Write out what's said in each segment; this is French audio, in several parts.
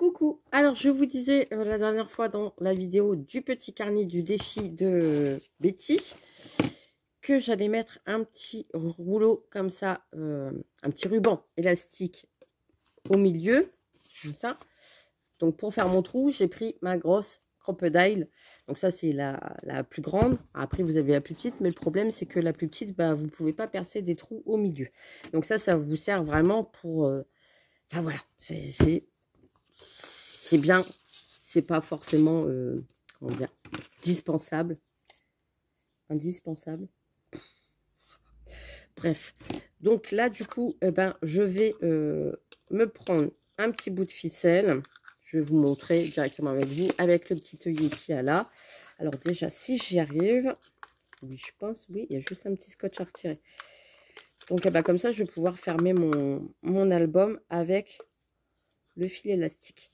Coucou, alors je vous disais la dernière fois dans la vidéo du petit carnet du défi de Betty que j'allais mettre un petit rouleau comme ça, un petit ruban élastique au milieu, comme ça. Donc pour faire mon trou, j'ai pris ma grosse crocodile. Donc ça c'est la plus grande. Après vous avez la plus petite, mais le problème c'est que la plus petite, bah, vous ne pouvez pas percer des trous au milieu. Donc ça vous sert vraiment pour... Enfin voilà, c'est bien, c'est pas forcément, comment dire, indispensable. Bref, donc là, du coup, je vais me prendre un petit bout de ficelle. Je vais vous montrer directement avec vous, avec le petit œillet qu'il y a là. Alors déjà, si j'y arrive, oui, je pense, oui, il y a juste un petit scotch à retirer. Donc, comme ça, je vais pouvoir fermer mon album avec le fil élastique.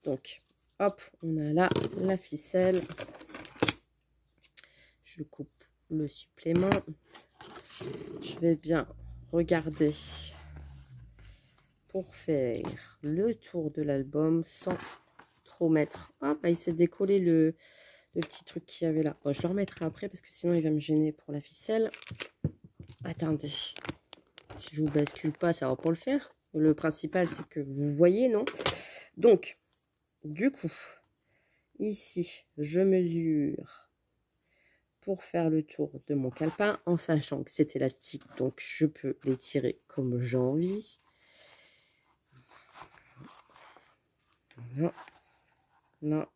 Donc, hop, on a là la ficelle. Je coupe le supplément. Je vais bien regarder pour faire le tour de l'album sans trop mettre. Ah, il s'est décollé le petit truc qu'il y avait là. Bon, je le remettrai après parce que sinon il va me gêner pour la ficelle. Attendez. Si je vous bascule pas, ça va pas le faire. Le principal, c'est que vous voyez, non? Donc, du coup, ici, je mesure pour faire le tour de mon calepin, en sachant que c'est élastique, donc je peux l'étirer comme j'ai envie. Non, non,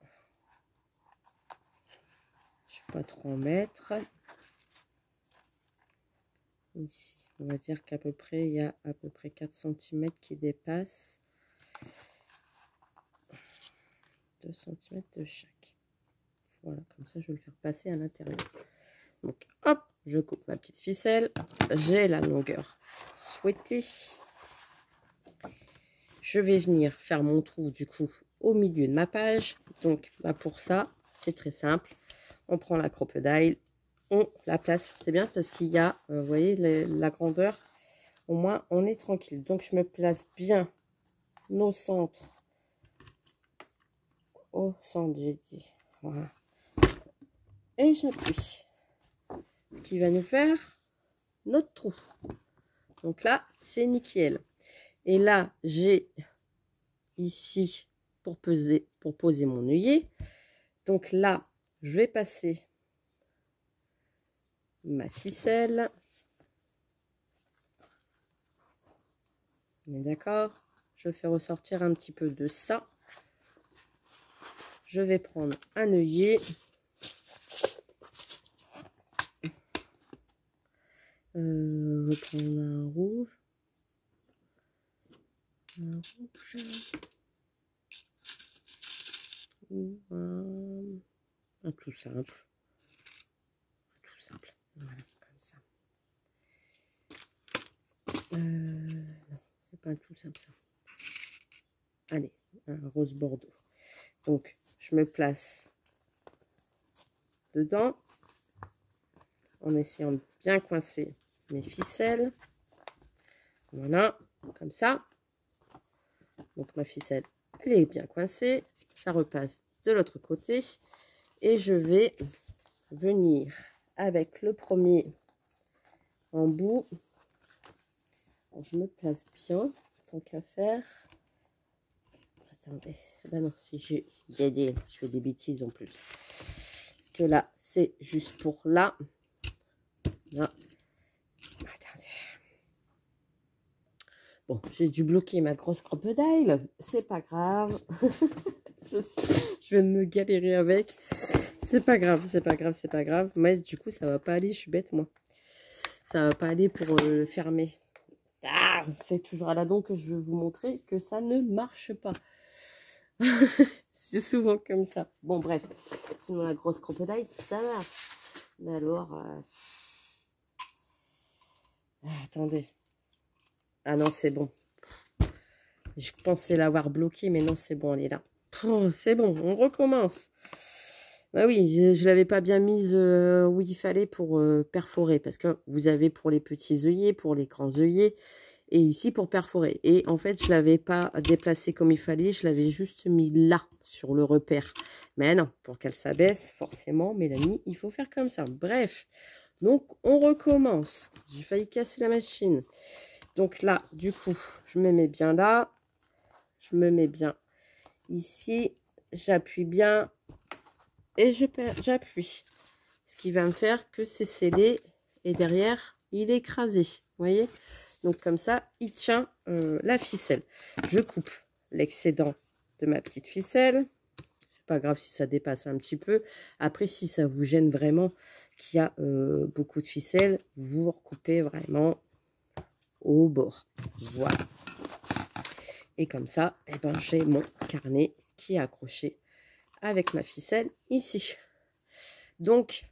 je ne vais pas trop en mettre. Ici, on va dire qu'à peu près, il y a à peu près 4 cm qui dépassent. 2 cm de chaque. Voilà, comme ça, je vais le faire passer à l'intérieur. Donc, hop, je coupe ma petite ficelle. J'ai la longueur souhaitée. Je vais venir faire mon trou, du coup, au milieu de ma page. Donc, pour ça, c'est très simple. On prend la crocodile, on la place. C'est bien parce qu'il y a, vous voyez, la grandeur. Au moins, on est tranquille. Donc, je me place bien au centre. Au centre, j'ai dit. Voilà. Et j'appuie. Ce qui va nous faire notre trou. Donc là, c'est nickel. Et là, j'ai ici pour poser mon œillet. Donc là, je vais passer ma ficelle. On est d'accord? Je fais ressortir un petit peu de ça. Je vais prendre un œillet. Je vais prendre un rouge. Ou un tout simple. Voilà, comme ça. Non, c'est pas un tout simple ça. Allez, un rose bordeaux. Donc, je me place dedans en essayant de bien coincer mes ficelles. Voilà, comme ça. Donc, ma ficelle, elle est bien coincée. Ça repasse de l'autre côté. Et je vais venir avec le premier en bout. Alors, je me place bien, tant qu'à faire. Attendez, non, si je fais des bêtises en plus. Parce que là, c'est juste pour là. Là. Attendez. Bon, j'ai dû bloquer ma grosse crocodile. C'est pas grave. je vais me galérer avec. C'est pas grave, c'est pas grave, c'est pas grave. Mais du coup, ça va pas aller. Je suis bête, moi. Ça va pas aller pour le fermer. Ah, c'est toujours à la don que je veux vous montrer que ça ne marche pas. C'est souvent comme ça. Bon, bref. Sinon, la grosse crocodile, ça marche. Mais alors... attendez. Ah non, c'est bon. Je pensais l'avoir bloquée, mais non, c'est bon, elle est là. C'est bon, on recommence. Bah oui, je l'avais pas bien mise où il fallait pour perforer. Parce que vous avez pour les petits œillets, pour les grands œillets. et ici pour perforer. Et en fait, je l'avais pas déplacé comme il fallait, je l'avais juste mis là, sur le repère. Mais non, pour qu'elle s'abaisse, forcément, Mélanie, il faut faire comme ça. Bref, donc on recommence. J'ai failli casser la machine. Donc là, du coup, je me mets bien là. Je me mets bien ici. J'appuie bien et j'appuie. Ce qui va me faire que c'est scellé et derrière, il est écrasé. Vous voyez? Donc comme ça, il tient la ficelle. Je coupe l'excédent de ma petite ficelle. C'est pas grave si ça dépasse un petit peu. Après, si ça vous gêne vraiment qu'il y a beaucoup de ficelle, vous recoupez vraiment au bord. Voilà. Et comme ça, eh ben, j'ai mon carnet qui est accroché avec ma ficelle ici. Donc,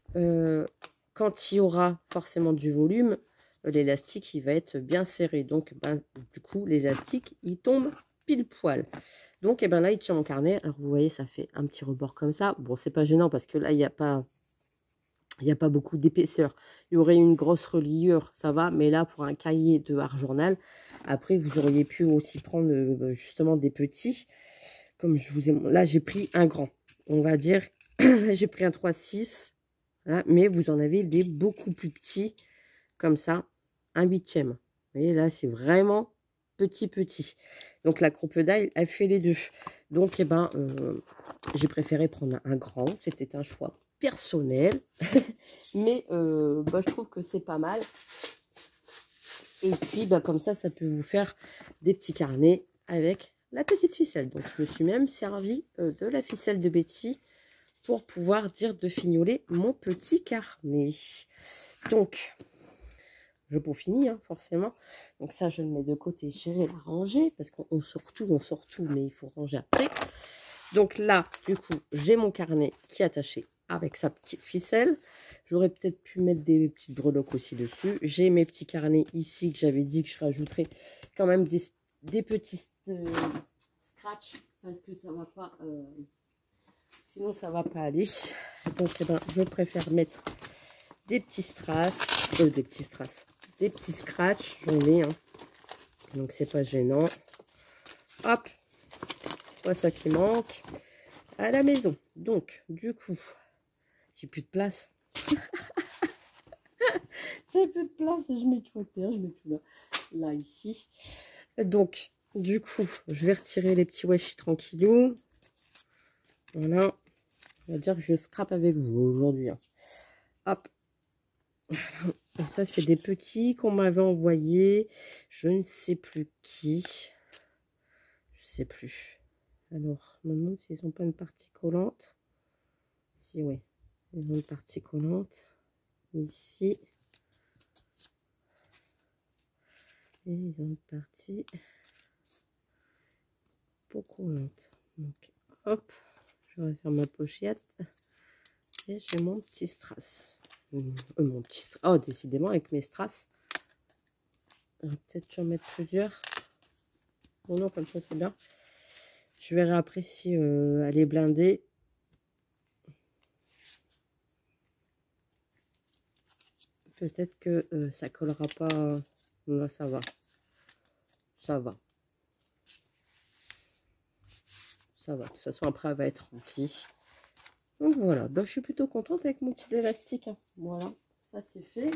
quand il y aura forcément du volume, l'élastique il va être bien serré. Donc, ben, du coup, l'élastique il tombe pile poil. Donc, et ben là, il tient mon carnet. Alors, vous voyez, ça fait un petit rebord comme ça. Bon, c'est pas gênant parce que là, il n'y a pas beaucoup d'épaisseur. Il y aurait une grosse reliure, ça va. Mais là, pour un cahier de art journal, après, vous auriez pu aussi prendre justement des petits. Comme je vous ai... Là, j'ai pris un grand. On va dire, j'ai pris un 3,6. Voilà, mais vous en avez des beaucoup plus petits, comme ça, un 8e. Vous voyez, là, c'est vraiment petit. Donc, la crocodile, elle fait les deux. Donc, eh ben, j'ai préféré prendre un grand. C'était un choix personnel. Mais bah, je trouve que c'est pas mal. Et puis, bah, comme ça peut vous faire des petits carnets avec la petite ficelle. Donc, je me suis même servi de la ficelle de Betty pour pouvoir dire de fignoler mon petit carnet. Donc, je peaufinis, hein, forcément. Donc ça, je le mets de côté. J'irai la ranger parce qu'on sort tout, mais il faut ranger après. Donc là, du coup, j'ai mon carnet qui est attaché avec sa petite ficelle. J'aurais peut-être pu mettre des petites breloques aussi dessus. J'ai mes petits carnets ici que j'avais dit que je rajouterais quand même des petits scratch parce que ça va pas... sinon, ça va pas aller. Donc, eh ben, je préfère mettre des petits strass. Des petits scratch. J'en ai, hein. Donc, c'est pas gênant. Hop. Pas ça qui manque. À la maison. Donc, du coup, j'ai plus de place. J'ai plus de place. Je mets tout à terre. Je mets tout là. Là, ici. Donc, du coup, je vais retirer les petits washi tranquillou. Voilà. On va dire que je scrape avec vous aujourd'hui. Hein. Hop. Et ça, c'est des petits qu'on m'avait envoyés. Je ne sais plus qui. Je sais plus. Alors, je me demande s'ils n'ont pas une partie collante. Si, oui. Ils ont une partie collante. Ici. Et ils ont une partie pas collante. Donc, hop. Je vais faire ma pochette. Et j'ai mon petit strass. Mon petit strass. Oh, décidément, avec mes strass. Peut-être en mettre plusieurs. Oh non, comme ça, c'est bien. Je verrai après si elle est blindée. Peut-être que ça collera pas. Là, ça va. Ça va. Ça va. De toute façon, après, elle va être remplie. Donc voilà. Ben, je suis plutôt contente avec mon petit élastique. Hein. Voilà. Ça, c'est fait.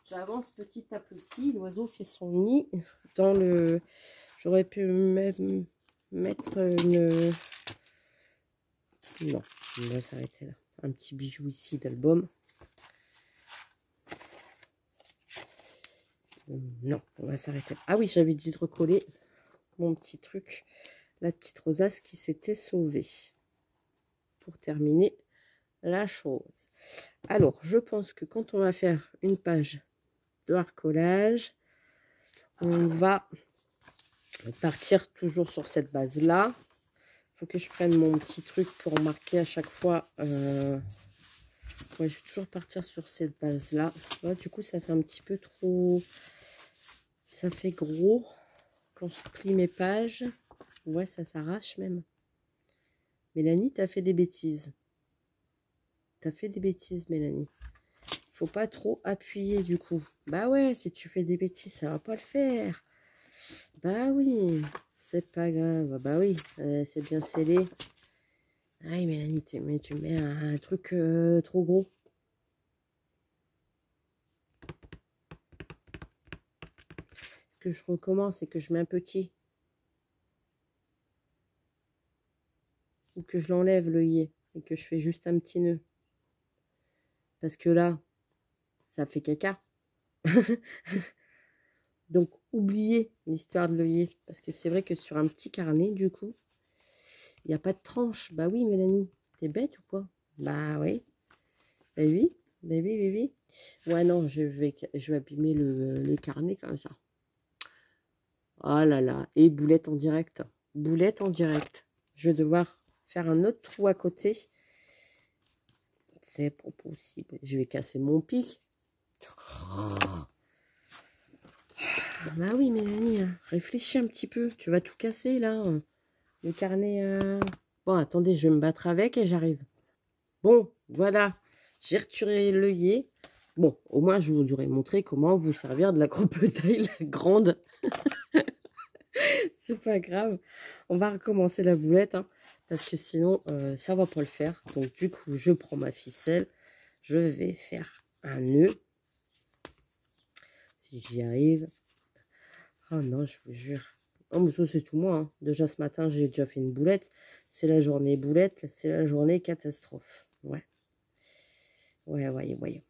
J'avance petit à petit. L'oiseau fait son nid dans le... J'aurais pu même mettre une... Non, on va s'arrêter là. Un petit bijou ici d'album. Non, on va s'arrêter. Ah oui, j'avais dit de recoller mon petit truc. La petite rosace qui s'était sauvée. Pour terminer la chose. Alors, je pense que quand on va faire une page de hard-collage, on va partir toujours sur cette base-là. Il faut que je prenne mon petit truc pour marquer à chaque fois. Ouais, je vais toujours partir sur cette base-là. Du coup, ça fait un petit peu trop... Ça fait gros. Quand je plie mes pages, ouais, ça s'arrache même. Mélanie, t'as fait des bêtises. T'as fait des bêtises, Mélanie. Faut pas trop appuyer, du coup. Bah ouais, si tu fais des bêtises, ça va pas le faire. Bah oui, c'est pas grave. Bah oui, c'est bien scellé. Aïe, Mélanie, mais tu mets un truc trop gros. Ce que je recommence, c'est que je mets un petit. Ou que je l'enlève l'œillet et que je fais juste un petit nœud. Parce que là, ça fait caca. Donc, oubliez l'histoire de l'œillet. Parce que c'est vrai que sur un petit carnet, du coup, il n'y a pas de tranche. Bah oui, Mélanie, t'es bête ou quoi? Bah oui. Bah oui, bah oui, oui, oui. Ouais, non, je vais abîmer le carnet comme ça. Oh là là. Et boulette en direct. Boulette en direct. Je vais devoir faire un autre trou à côté. C'est pas possible. Je vais casser mon pic. Bah oui, Mélanie, réfléchis un petit peu. Tu vas tout casser, là. Le carnet... Bon, attendez, je vais me battre avec et j'arrive. Bon, voilà. J'ai retiré l'œillet. Bon, au moins, je vous aurais montré comment vous servir de la crocodile grande. C'est pas grave. On va recommencer la boulette, hein, parce que sinon, ça va pas le faire. Donc, du coup, je prends ma ficelle. Je vais faire un nœud. Si j'y arrive. Oh non, je vous jure. Oh, mais ça, c'est tout moi. Hein. Déjà, ce matin, j'ai déjà fait une boulette. C'est la journée boulette. C'est la journée catastrophe. Ouais. Ouais, ouais, ouais.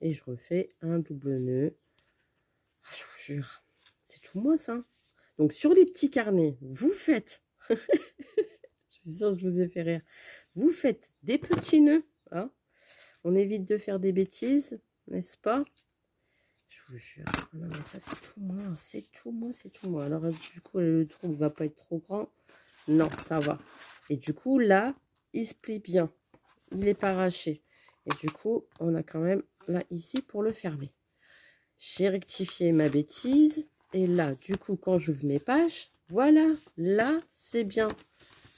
Et je refais un double nœud. Ah, je vous jure. C'est tout moi, ça. Donc, sur les petits carnets, vous faites... je suis sûre que je vous ai fait rire. Vous faites des petits nœuds. Hein. On évite de faire des bêtises, n'est-ce pas? Je vous jure. Non, mais ça, c'est tout moi. C'est tout moi, c'est tout moi. Alors, du coup, le trou ne va pas être trop grand. Non, ça va. Et du coup, là, il se plie bien. Il n'est pas arraché. Et du coup, on a quand même là, ici, pour le fermer. J'ai rectifié ma bêtise. Et là, du coup, quand j'ouvre mes pages, voilà. Là, c'est bien.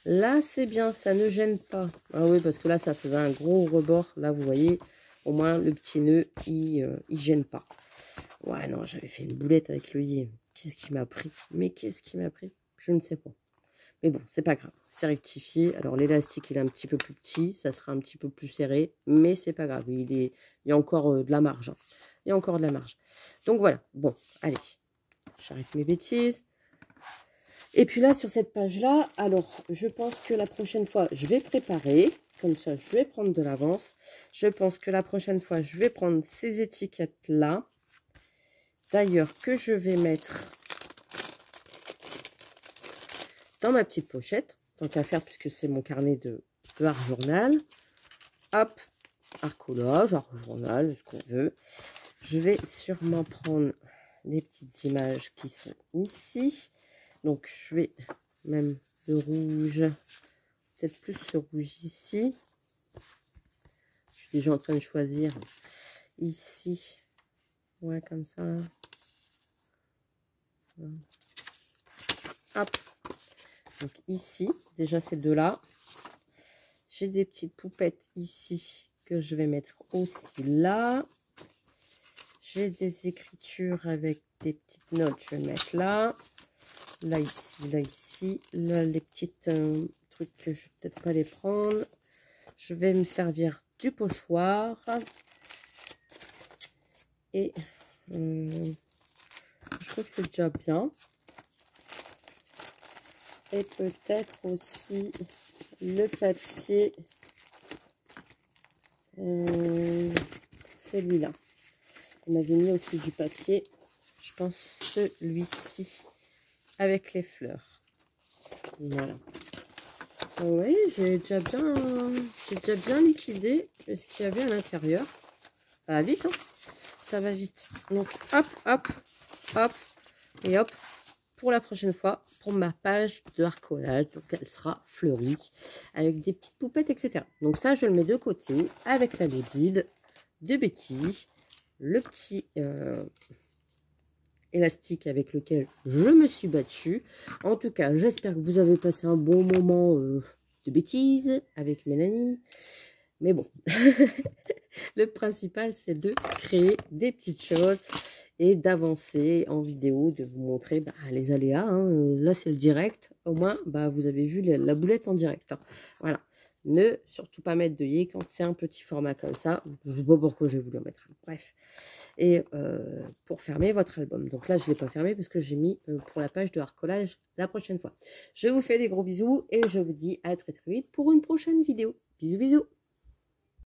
Là, c'est bien. Ça ne gêne pas. Ah oui, parce que là, ça faisait un gros rebord. Là, vous voyez, au moins, le petit nœud, il gêne pas. Ouais, non, j'avais fait une boulette avec l'œillet. Qu'est-ce qui m'a pris? Mais qu'est-ce qui m'a pris? Je ne sais pas. Mais bon, c'est pas grave. C'est rectifié. Alors, l'élastique, il est un petit peu plus petit. Ça sera un petit peu plus serré. Mais c'est pas grave. Il y a encore de la marge. Hein. Il y a encore de la marge. Donc, voilà. Bon, allez. J'arrête mes bêtises. Et puis là, sur cette page-là, alors, je pense que la prochaine fois, je vais préparer. Comme ça, je vais prendre de l'avance. Je pense que la prochaine fois, je vais prendre ces étiquettes-là. D'ailleurs, que je vais mettre dans ma petite pochette, tant qu'à faire, puisque c'est mon carnet de art journal. Hop, arcolage, art journal, ce qu'on veut. Je vais sûrement prendre les petites images qui sont ici. Donc, je vais même le rouge, peut-être plus ce rouge ici. Je suis déjà en train de choisir ici. Ouais, comme ça. Hop. Donc ici, déjà ces deux-là. J'ai des petites poupettes ici que je vais mettre aussi là. J'ai des écritures avec des petites notes, je vais mettre là. Là, ici, là, ici. Là, les petites trucs que je vais peut-être pas les prendre. Je vais me servir du pochoir. Et je crois que c'est déjà bien. Et peut-être aussi le papier, celui-là. On avait mis aussi du papier, je pense celui-ci, avec les fleurs. Voilà. Oui, j'ai déjà bien liquidé ce qu'il y avait à l'intérieur. Ça va vite, hein? Ça va vite. Donc, hop, hop, hop, et hop. Pour la prochaine fois, pour ma page de arcolage, donc elle sera fleurie avec des petites poupettes, etc. Donc ça, je le mets de côté avec la guide de Betty, le petit élastique avec lequel je me suis battue. En tout cas, j'espère que vous avez passé un bon moment de bêtises avec Mélanie. Mais bon, Le principal, c'est de créer des petites choses et d'avancer en vidéo, de vous montrer bah, les aléas. Hein. Là, c'est le direct. Au moins, bah, vous avez vu la boulette en direct. Hein. Voilà. Ne surtout pas mettre d'œillet quand c'est un petit format comme ça. Je ne sais pas pourquoi j'ai voulu en mettre un. Bref. Et pour fermer votre album. Donc là, je ne l'ai pas fermé parce que j'ai mis pour la page de hard-collage la prochaine fois. Je vous fais des gros bisous et je vous dis à très très vite pour une prochaine vidéo. Bisous bisous.